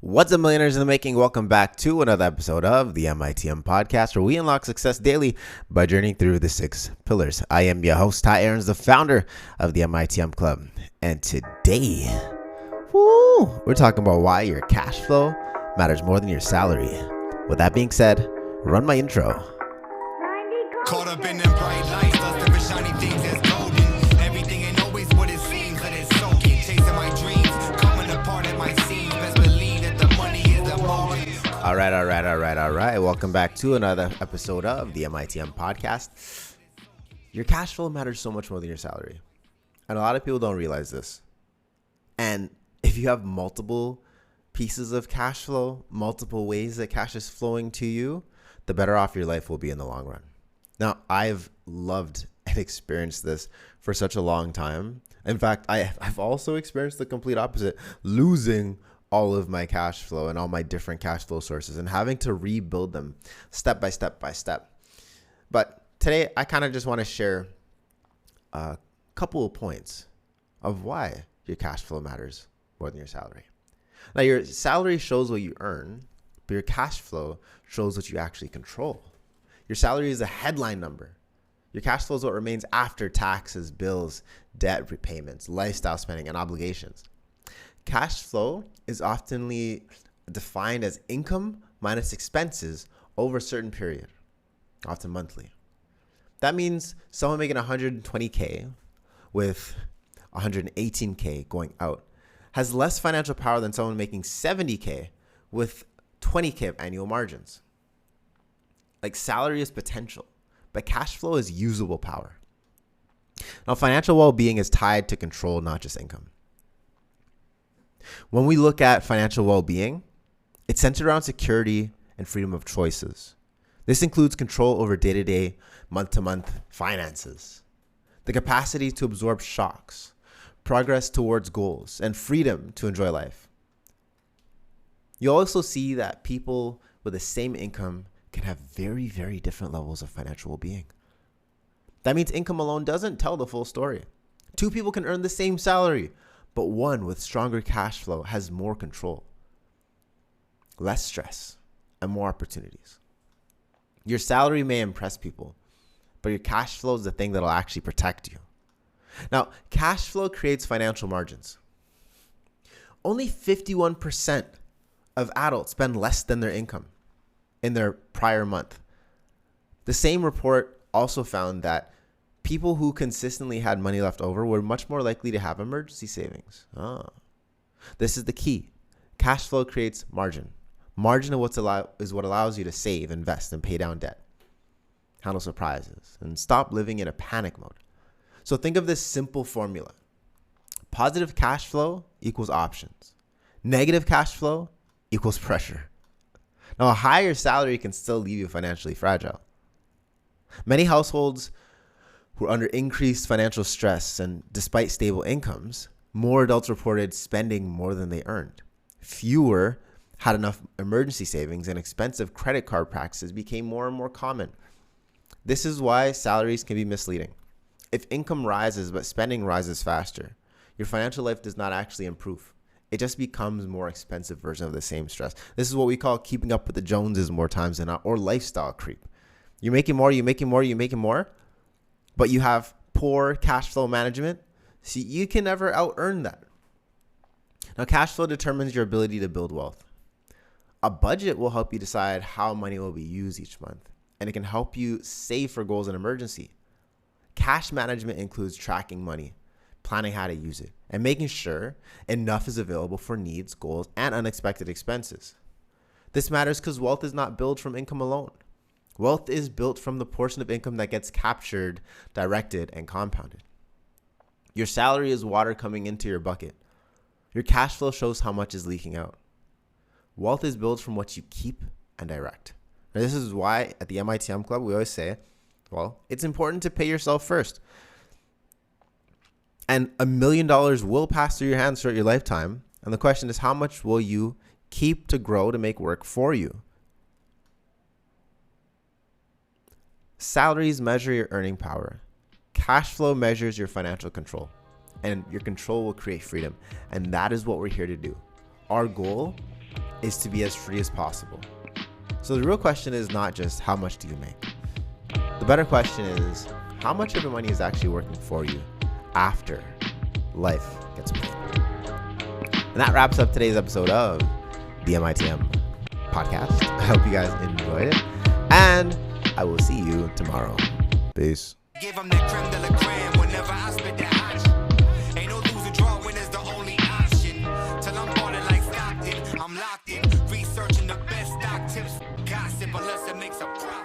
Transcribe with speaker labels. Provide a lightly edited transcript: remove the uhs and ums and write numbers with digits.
Speaker 1: What's up, millionaires in the making? Welcome back to another episode of the MITM Podcast, where we unlock success daily by journeying through the 6 pillars. I am your host, Tye Aarons, the founder of the MITM Club. And today, we're talking about why your cash flow matters more than your salary. With that being said, run my intro.
Speaker 2: Caught up in them bright lights, lusting for shiny things that's golden. Everything ain't always what it seems, that it's soaking. Chasing my dreams, coming apart at my seams. Best believe that the money is the motive.
Speaker 1: All right. Welcome back to another episode of the MITM Podcast. Your cash flow matters so much more than your salary. And a lot of people don't realize this. And if you have multiple pieces of cash flow, multiple ways that cash is flowing to you, the better off your life will be in the long run. Now, I've loved and experienced this for such a long time. In fact, I've also experienced the complete opposite, losing all of my cash flow and all my different cash flow sources and having to rebuild them step by step by step. But today, I kind of just want to share a couple of points of why your cash flow matters more than your salary. Now, your salary shows what you earn, but your cash flow shows what you actually control. Your salary is a headline number. Your cash flow is what remains after taxes, bills, debt repayments, lifestyle spending, and obligations. Cash flow is often defined as income minus expenses over a certain period, often monthly. That means someone making $120K with $118K going out has less financial power than someone making $70K with $20K of annual margins. Like, salary is potential, but cash flow is usable power. Now, financial well-being is tied to control, not just income. When we look at financial well-being, it's centered around security and freedom of choices. This includes control over day-to-day, month-to-month finances, the capacity to absorb shocks, progress towards goals, and freedom to enjoy life. You'll also see that people with the same income can have very, very different levels of financial well-being. That means income alone doesn't tell the full story. 2 people can earn the same salary, but one with stronger cash flow has more control, less stress, and more opportunities. Your salary may impress people, but your cash flow is the thing that'll actually protect you. Now, cash flow creates financial margins. Only 51% of adults spend less than their income in their prior month. The same report also found that people who consistently had money left over were much more likely to have emergency savings. This is the key. Cash flow creates margin. Margin is what allows you to save, invest, and pay down debt, handle surprises, and stop living in a panic mode. So think of this simple formula. Positive cash flow equals options. Negative cash flow equals pressure. Now, a higher salary can still leave you financially fragile. Many households were under increased financial stress, and despite stable incomes, more adults reported spending more than they earned. Fewer had enough emergency savings, and expensive credit card practices became more and more common. This is why salaries can be misleading. If income rises but spending rises faster, your financial life does not actually improve. It just becomes a more expensive version of the same stress. This is what we call keeping up with the Joneses more times than not, or lifestyle creep. You're making more, but you have poor cash flow management, so you can never out-earn that. Now, cash flow determines your ability to build wealth. A budget will help you decide how money will be used each month, and it can help you save for goals and emergency. Cash management includes tracking money, planning how to use it, and making sure enough is available for needs, goals, and unexpected expenses. This matters because wealth is not built from income alone. Wealth is built from the portion of income that gets captured, directed, and compounded. Your salary is water coming into your bucket. Your cash flow shows how much is leaking out. Wealth is built from what you keep and direct. Now, this is why at the MITM Club, we always say, well, it's important to pay yourself first. And $1 million will pass through your hands throughout your lifetime. And the question is, how much will you keep to grow to make work for you? Salaries measure your earning power. Cash flow measures your financial control. And your control will create freedom. And that is what we're here to do. Our goal is to be as free as possible. So the real question is not just how much do you make? The better question is how much of your money is actually working for you after life gets made. And that wraps up today's episode of the MITM Podcast. I hope you guys enjoyed it, and I will see you tomorrow. Peace.
Speaker 2: Give them that creme de la creme whenever I spit that hot. Ain't no lose or draw when it's the only option. Till I'm balling like Stockton, I'm locked in. Researching the best stock tips. Gossip unless it makes a profit.